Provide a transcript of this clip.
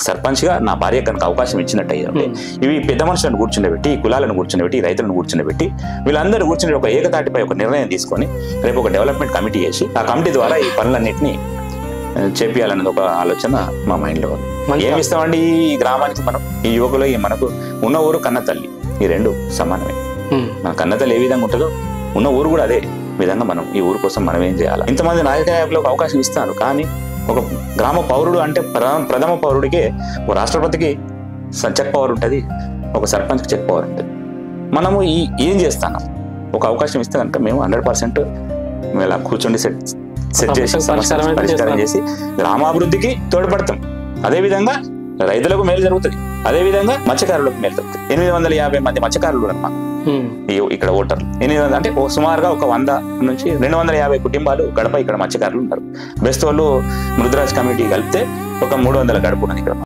సర్పంచ్గా నా భార్య కనుక అవకాశం ఇచ్చినట్టయితే ఇవి పెద్ద మనుషులను కూర్చుండబెట్టి కులాలను కూర్చుండబెట్టి రైతులను కూర్చుండబెట్టి వీళ్ళందరూ కూర్చుని ఒక ఏకతాటిపై ఒక నిర్ణయం తీసుకొని రేపు ఒక డెవలప్మెంట్ కమిటీ చేసి ఆ కమిటీ ద్వారా ఈ పనులన్నింటినీ చేపియాలన్నది ఒక ఆలోచన మా మైండ్లో ఉంది. ఏమి ఇస్తామండి ఈ గ్రామానికి మనం, ఈ యువకులు మనకు ఉన్న ఊరు కన్నతల్లి, ఈ రెండు సమానమే. మన కన్నతల్లి ఏ విధంగా ఉంటుందో ఉన్న ఊరు కూడా అదే విధంగా మనం ఈ ఊరు కోసం మనం ఏం చేయాలి. ఇంతమంది నాయకులకు అవకాశం ఇస్తారు, కానీ ఒక గ్రామ పౌరుడు అంటే ప్రథమ పౌరుడికే ఒక రాష్ట్రపతికి చెక్ పవర్ ఉంటుంది, ఒక సర్పంచ్కి చెక్ పవర్ ఉంటుంది. మనము ఏం చేస్తాను ఒక అవకాశం ఇస్తే కనుక మేము 100% మేము ఇలా కూర్చొని సెట్ చేసి పరిష్కారం చేసి గ్రామాభివృద్ధికి తోడ్పడతాం. అదేవిధంగా రైతులకు మేలు జరుగుతుంది, అదేవిధంగా మత్స్యకారులకు మేలు జరుగుతుంది. 850 మంది మత్స్యకారులు అన్నమాట ఇక్కడ ఓటర్లు. 800 అంటే సుమారుగా ఒక 100 నుంచి 250 కుటుంబాలు గడప ఇక్కడ మత్స్యకారులు ఉన్నారు. బెస్ట్ వాళ్ళు మృదురాజ్ కమిటీ కలిపితే ఒక 300 గడప ఉన్నది ఇక్కడ.